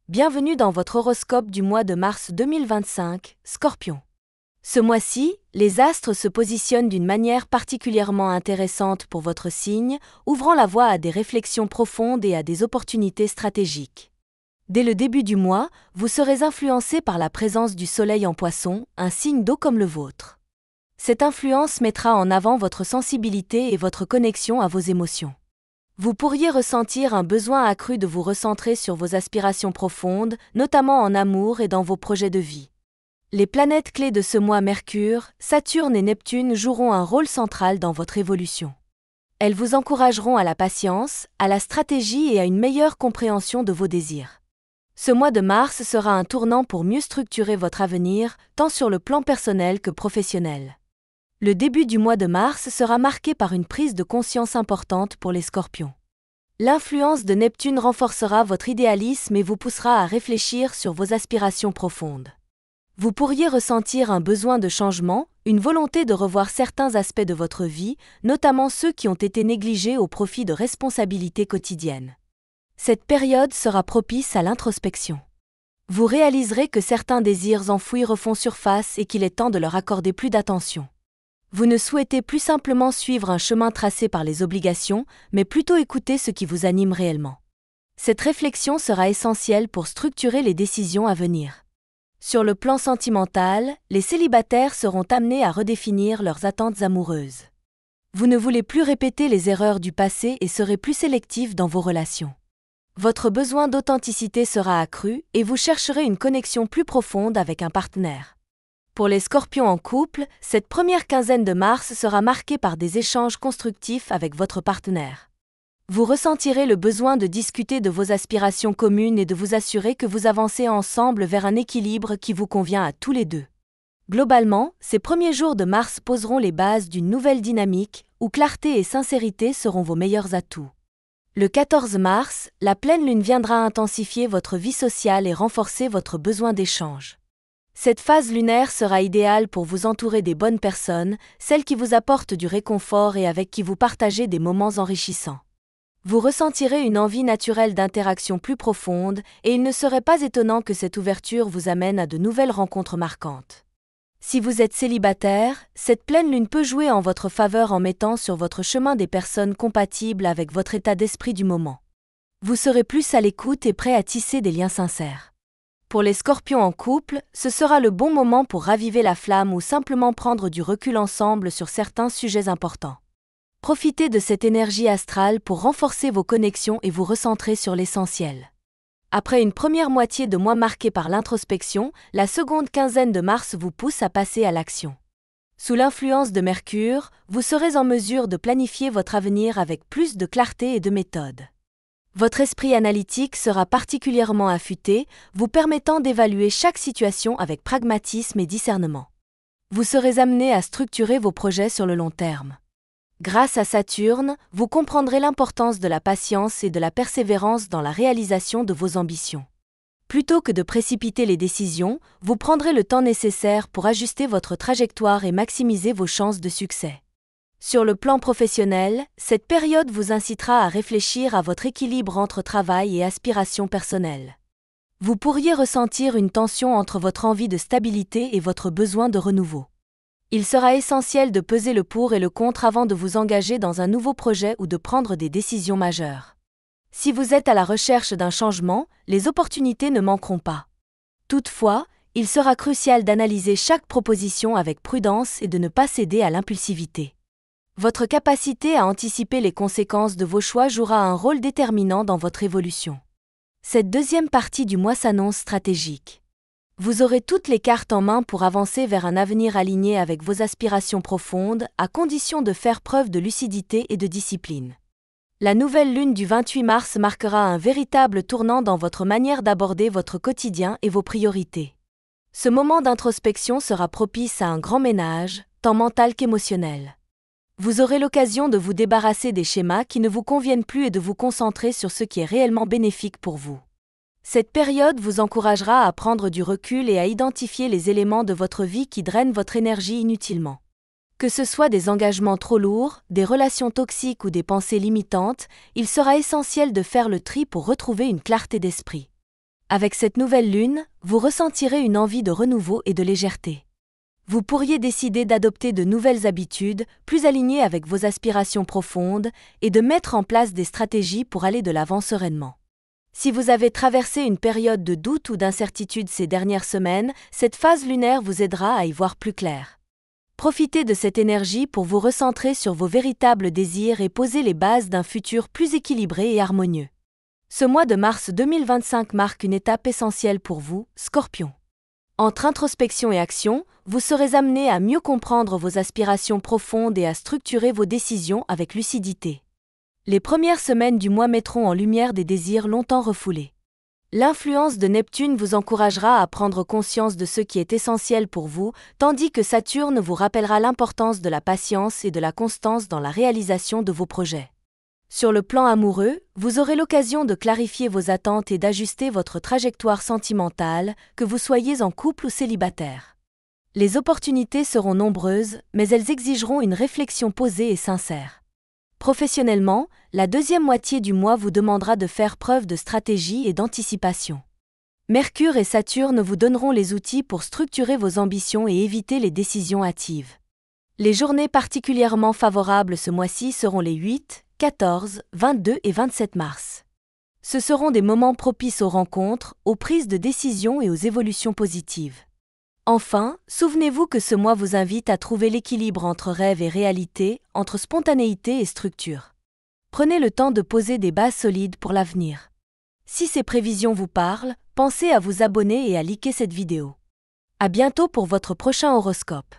Bienvenue dans votre horoscope du mois de mars 2025, Scorpion. Ce mois-ci, les astres se positionnent d'une manière particulièrement intéressante pour votre signe, ouvrant la voie à des réflexions profondes et à des opportunités stratégiques. Dès le début du mois, vous serez influencé par la présence du soleil en Poisson, un signe d'eau comme le vôtre. Cette influence mettra en avant votre sensibilité et votre connexion à vos émotions. Vous pourriez ressentir un besoin accru de vous recentrer sur vos aspirations profondes, notamment en amour et dans vos projets de vie. Les planètes clés de ce mois, Mercure, Saturne et Neptune, joueront un rôle central dans votre évolution. Elles vous encourageront à la patience, à la stratégie et à une meilleure compréhension de vos désirs. Ce mois de mars sera un tournant pour mieux structurer votre avenir, tant sur le plan personnel que professionnel. Le début du mois de mars sera marqué par une prise de conscience importante pour les Scorpions. L'influence de Neptune renforcera votre idéalisme et vous poussera à réfléchir sur vos aspirations profondes. Vous pourriez ressentir un besoin de changement, une volonté de revoir certains aspects de votre vie, notamment ceux qui ont été négligés au profit de responsabilités quotidiennes. Cette période sera propice à l'introspection. Vous réaliserez que certains désirs enfouis refont surface et qu'il est temps de leur accorder plus d'attention. Vous ne souhaitez plus simplement suivre un chemin tracé par les obligations, mais plutôt écouter ce qui vous anime réellement. Cette réflexion sera essentielle pour structurer les décisions à venir. Sur le plan sentimental, les célibataires seront amenés à redéfinir leurs attentes amoureuses. Vous ne voulez plus répéter les erreurs du passé et serez plus sélectif dans vos relations. Votre besoin d'authenticité sera accru et vous chercherez une connexion plus profonde avec un partenaire. Pour les Scorpions en couple, cette première quinzaine de mars sera marquée par des échanges constructifs avec votre partenaire. Vous ressentirez le besoin de discuter de vos aspirations communes et de vous assurer que vous avancez ensemble vers un équilibre qui vous convient à tous les deux. Globalement, ces premiers jours de mars poseront les bases d'une nouvelle dynamique où clarté et sincérité seront vos meilleurs atouts. Le 14 mars, la pleine lune viendra intensifier votre vie sociale et renforcer votre besoin d'échange. Cette phase lunaire sera idéale pour vous entourer des bonnes personnes, celles qui vous apportent du réconfort et avec qui vous partagez des moments enrichissants. Vous ressentirez une envie naturelle d'interaction plus profonde et il ne serait pas étonnant que cette ouverture vous amène à de nouvelles rencontres marquantes. Si vous êtes célibataire, cette pleine lune peut jouer en votre faveur en mettant sur votre chemin des personnes compatibles avec votre état d'esprit du moment. Vous serez plus à l'écoute et prêt à tisser des liens sincères. Pour les Scorpions en couple, ce sera le bon moment pour raviver la flamme ou simplement prendre du recul ensemble sur certains sujets importants. Profitez de cette énergie astrale pour renforcer vos connexions et vous recentrer sur l'essentiel. Après une première moitié de mois marquée par l'introspection, la seconde quinzaine de mars vous pousse à passer à l'action. Sous l'influence de Mercure, vous serez en mesure de planifier votre avenir avec plus de clarté et de méthode. Votre esprit analytique sera particulièrement affûté, vous permettant d'évaluer chaque situation avec pragmatisme et discernement. Vous serez amené à structurer vos projets sur le long terme. Grâce à Saturne, vous comprendrez l'importance de la patience et de la persévérance dans la réalisation de vos ambitions. Plutôt que de précipiter les décisions, vous prendrez le temps nécessaire pour ajuster votre trajectoire et maximiser vos chances de succès. Sur le plan professionnel, cette période vous incitera à réfléchir à votre équilibre entre travail et aspirations personnelles. Vous pourriez ressentir une tension entre votre envie de stabilité et votre besoin de renouveau. Il sera essentiel de peser le pour et le contre avant de vous engager dans un nouveau projet ou de prendre des décisions majeures. Si vous êtes à la recherche d'un changement, les opportunités ne manqueront pas. Toutefois, il sera crucial d'analyser chaque proposition avec prudence et de ne pas céder à l'impulsivité. Votre capacité à anticiper les conséquences de vos choix jouera un rôle déterminant dans votre évolution. Cette deuxième partie du mois s'annonce stratégique. Vous aurez toutes les cartes en main pour avancer vers un avenir aligné avec vos aspirations profondes, à condition de faire preuve de lucidité et de discipline. La nouvelle lune du 28 mars marquera un véritable tournant dans votre manière d'aborder votre quotidien et vos priorités. Ce moment d'introspection sera propice à un grand ménage, tant mental qu'émotionnel. Vous aurez l'occasion de vous débarrasser des schémas qui ne vous conviennent plus et de vous concentrer sur ce qui est réellement bénéfique pour vous. Cette période vous encouragera à prendre du recul et à identifier les éléments de votre vie qui drainent votre énergie inutilement. Que ce soit des engagements trop lourds, des relations toxiques ou des pensées limitantes, il sera essentiel de faire le tri pour retrouver une clarté d'esprit. Avec cette nouvelle lune, vous ressentirez une envie de renouveau et de légèreté. Vous pourriez décider d'adopter de nouvelles habitudes, plus alignées avec vos aspirations profondes, et de mettre en place des stratégies pour aller de l'avant sereinement. Si vous avez traversé une période de doute ou d'incertitude ces dernières semaines, cette phase lunaire vous aidera à y voir plus clair. Profitez de cette énergie pour vous recentrer sur vos véritables désirs et poser les bases d'un futur plus équilibré et harmonieux. Ce mois de mars 2025 marque une étape essentielle pour vous, Scorpion. Entre introspection et action, vous serez amené à mieux comprendre vos aspirations profondes et à structurer vos décisions avec lucidité. Les premières semaines du mois mettront en lumière des désirs longtemps refoulés. L'influence de Neptune vous encouragera à prendre conscience de ce qui est essentiel pour vous, tandis que Saturne vous rappellera l'importance de la patience et de la constance dans la réalisation de vos projets. Sur le plan amoureux, vous aurez l'occasion de clarifier vos attentes et d'ajuster votre trajectoire sentimentale, que vous soyez en couple ou célibataire. Les opportunités seront nombreuses, mais elles exigeront une réflexion posée et sincère. Professionnellement, la deuxième moitié du mois vous demandera de faire preuve de stratégie et d'anticipation. Mercure et Saturne vous donneront les outils pour structurer vos ambitions et éviter les décisions hâtives. Les journées particulièrement favorables ce mois-ci seront les 8, 14, 22 et 27 mars. Ce seront des moments propices aux rencontres, aux prises de décisions et aux évolutions positives. Enfin, souvenez-vous que ce mois vous invite à trouver l'équilibre entre rêve et réalité, entre spontanéité et structure. Prenez le temps de poser des bases solides pour l'avenir. Si ces prévisions vous parlent, pensez à vous abonner et à liker cette vidéo. À bientôt pour votre prochain horoscope.